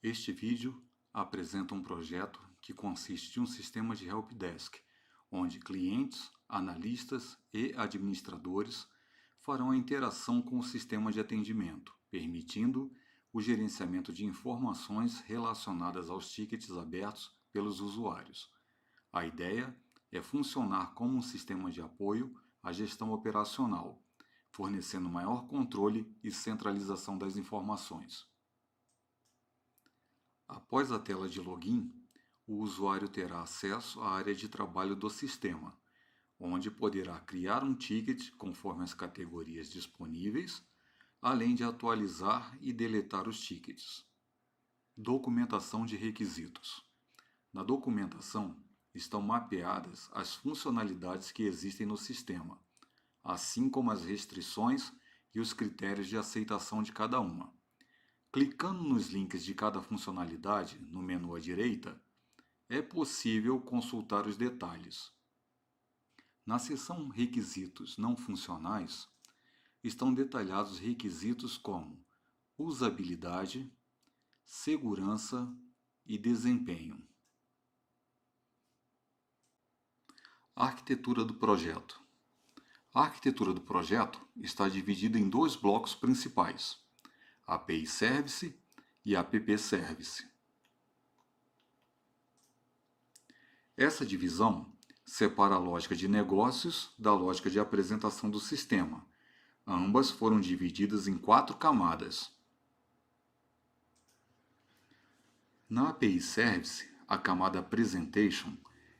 Este vídeo apresenta um projeto que consiste de um sistema de helpdesk, onde clientes, analistas e administradores farão a interação com o sistema de atendimento, permitindo o gerenciamento de informações relacionadas aos tickets abertos pelos usuários. A ideia é funcionar como um sistema de apoio à gestão operacional, fornecendo maior controle e centralização das informações. Após a tela de login, o usuário terá acesso à área de trabalho do sistema, onde poderá criar um ticket conforme as categorias disponíveis, além de atualizar e deletar os tickets. Documentação de requisitos. Na documentação estão mapeadas as funcionalidades que existem no sistema, assim como as restrições e os critérios de aceitação de cada uma. Clicando nos links de cada funcionalidade no menu à direita, é possível consultar os detalhes. Na seção Requisitos não funcionais, estão detalhados requisitos como usabilidade, segurança e desempenho. A arquitetura do projeto. A arquitetura do projeto está dividida em dois blocos principais: API Service e App Service. Essa divisão separa a lógica de negócios da lógica de apresentação do sistema. Ambas foram divididas em 4 camadas. Na API Service, a camada Presentation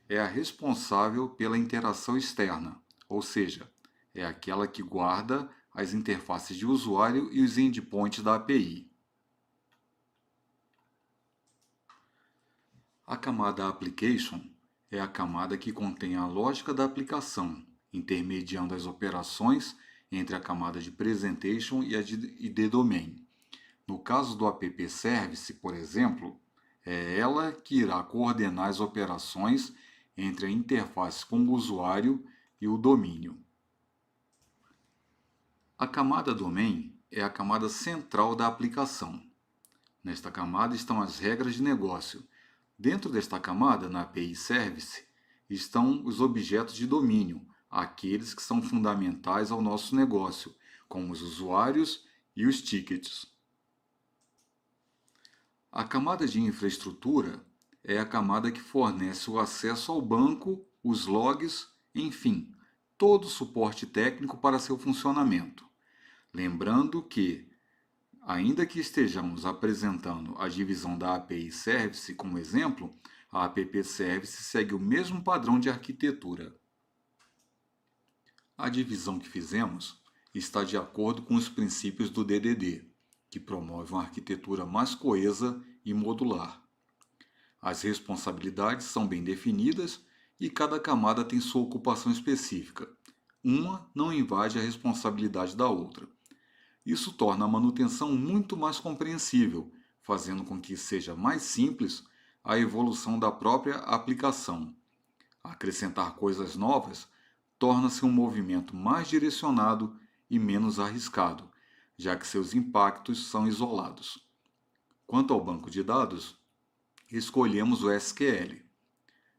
é a responsável pela interação externa, ou seja, é aquela que guarda as interfaces de usuário e os endpoints da API. A camada Application é a camada que contém a lógica da aplicação, intermediando as operações entre a camada de Presentation e a de Domain. No caso do App Service, por exemplo, é ela que irá coordenar as operações entre a interface com o usuário e o domínio. A camada Domain é a camada central da aplicação. Nesta camada estão as regras de negócio. Dentro desta camada, na API Service, estão os objetos de domínio, aqueles que são fundamentais ao nosso negócio, como os usuários e os tickets. A camada de infraestrutura é a camada que fornece o acesso ao banco, os logs, enfim, todo o suporte técnico para seu funcionamento. Lembrando que, ainda que estejamos apresentando a divisão da API Service como exemplo, a App Service segue o mesmo padrão de arquitetura. A divisão que fizemos está de acordo com os princípios do DDD, que promove uma arquitetura mais coesa e modular. As responsabilidades são bem definidas e cada camada tem sua ocupação específica. Uma não invade a responsabilidade da outra. Isso torna a manutenção muito mais compreensível, fazendo com que seja mais simples a evolução da própria aplicação. Acrescentar coisas novas torna-se um movimento mais direcionado e menos arriscado, já que seus impactos são isolados. Quanto ao banco de dados, escolhemos o SQL.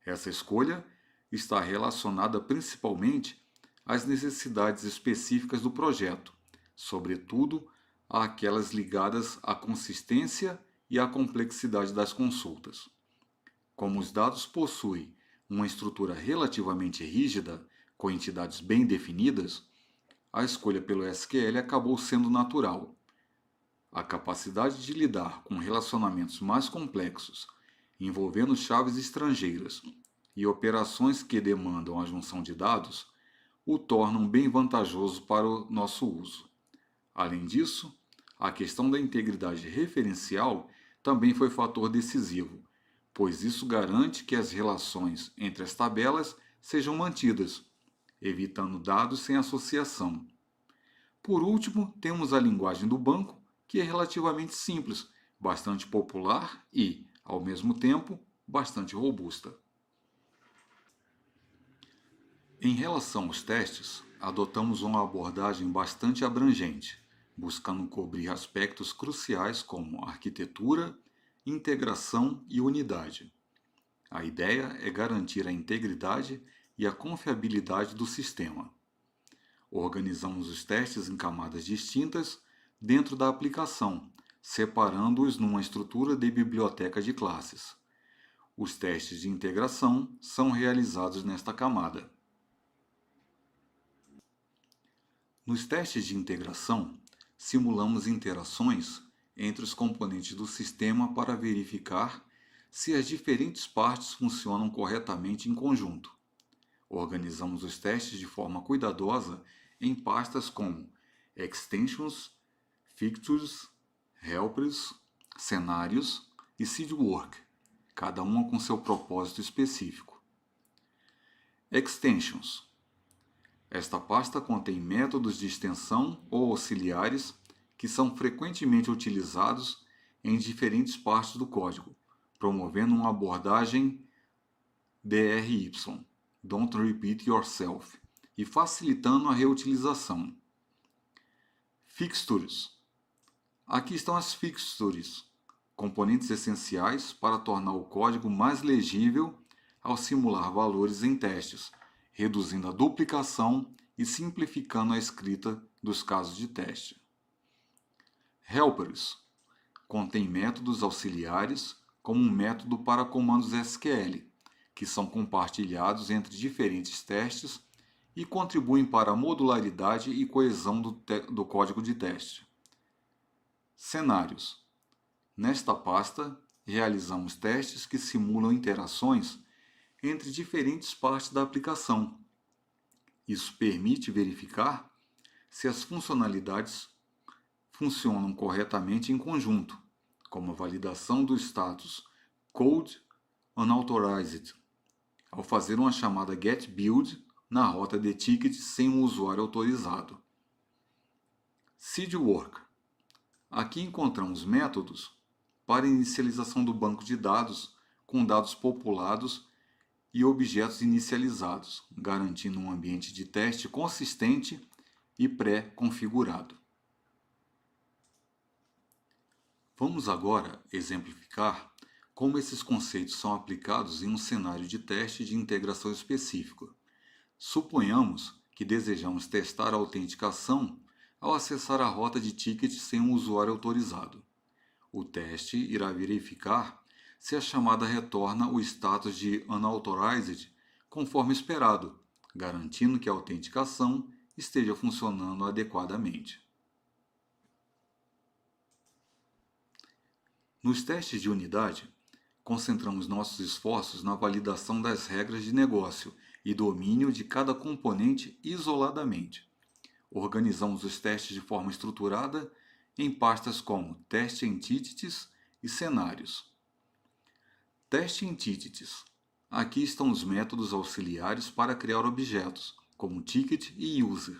Essa escolha está relacionada principalmente às necessidades específicas do projeto, sobretudo àquelas ligadas à consistência e à complexidade das consultas. Como os dados possuem uma estrutura relativamente rígida, com entidades bem definidas, a escolha pelo SQL acabou sendo natural. A capacidade de lidar com relacionamentos mais complexos, envolvendo chaves estrangeiras e operações que demandam a junção de dados, o tornam bem vantajoso para o nosso uso. Além disso, a questão da integridade referencial também foi fator decisivo, pois isso garante que as relações entre as tabelas sejam mantidas, evitando dados sem associação. Por último, temos a linguagem do banco, que é relativamente simples, bastante popular e, ao mesmo tempo, bastante robusta. Em relação aos testes, adotamos uma abordagem bastante abrangente, buscando cobrir aspectos cruciais como arquitetura, integração e unidade. A ideia é garantir a integridade e a confiabilidade do sistema. Organizamos os testes em camadas distintas dentro da aplicação, separando-os numa estrutura de biblioteca de classes. Os testes de integração são realizados nesta camada. Nos testes de integração, simulamos interações entre os componentes do sistema para verificar se as diferentes partes funcionam corretamente em conjunto. Organizamos os testes de forma cuidadosa em pastas como Extensions, Fixtures, Helpers, Cenários e Seedwork, cada uma com seu propósito específico. Extensions. Esta pasta contém métodos de extensão ou auxiliares que são frequentemente utilizados em diferentes partes do código, promovendo uma abordagem DRY, Don't Repeat Yourself, e facilitando a reutilização. Fixtures. Aqui estão as fixtures, componentes essenciais para tornar o código mais legível ao simular valores em testes, reduzindo a duplicação e simplificando a escrita dos casos de teste. Helpers. Contém métodos auxiliares, como um método para comandos SQL, que são compartilhados entre diferentes testes e contribuem para a modularidade e coesão do código de teste. Cenários. Nesta pasta, realizamos testes que simulam interações entre diferentes partes da aplicação. Isso permite verificar se as funcionalidades funcionam corretamente em conjunto, como a validação do status Code Unauthorized, ao fazer uma chamada getBuild na rota de ticket sem um usuário autorizado. Seedwork. Aqui encontramos métodos para inicialização do banco de dados com dados populados e objetos inicializados, garantindo um ambiente de teste consistente e pré-configurado. Vamos agora exemplificar como esses conceitos são aplicados em um cenário de teste de integração específico. Suponhamos que desejamos testar a autenticação ao acessar a rota de ticket sem um usuário autorizado. O teste irá verificar se a chamada retorna o status de Unauthorized conforme esperado, garantindo que a autenticação esteja funcionando adequadamente. Nos testes de unidade, concentramos nossos esforços na validação das regras de negócio e domínio de cada componente isoladamente. Organizamos os testes de forma estruturada em pastas como Test Entities e Cenários. Test Entities. Aqui estão os métodos auxiliares para criar objetos, como Ticket e User,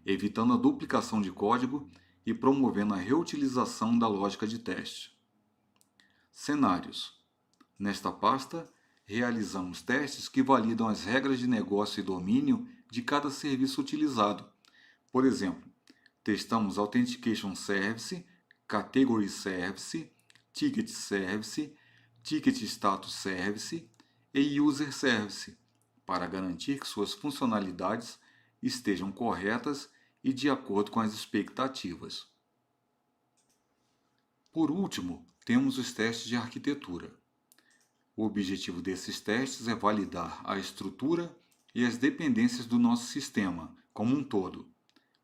evitando a duplicação de código e promovendo a reutilização da lógica de teste. Cenários. Nesta pasta, realizamos testes que validam as regras de negócio e domínio de cada serviço utilizado. Por exemplo, testamos Authentication Service, Category Service, Ticket Service, Ticket Status Service e User Service, para garantir que suas funcionalidades estejam corretas e de acordo com as expectativas. Por último, temos os testes de arquitetura. O objetivo desses testes é validar a estrutura e as dependências do nosso sistema como um todo.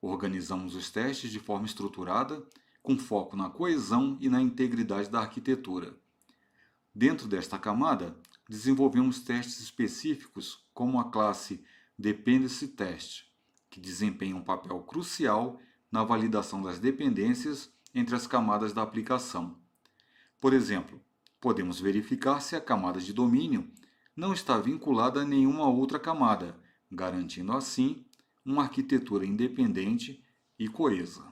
Organizamos os testes de forma estruturada, com foco na coesão e na integridade da arquitetura. Dentro desta camada, desenvolvemos testes específicos como a classe Dependency Test, que desempenha um papel crucial na validação das dependências entre as camadas da aplicação. Por exemplo, podemos verificar se a camada de domínio não está vinculada a nenhuma outra camada, garantindo assim uma arquitetura independente e coesa.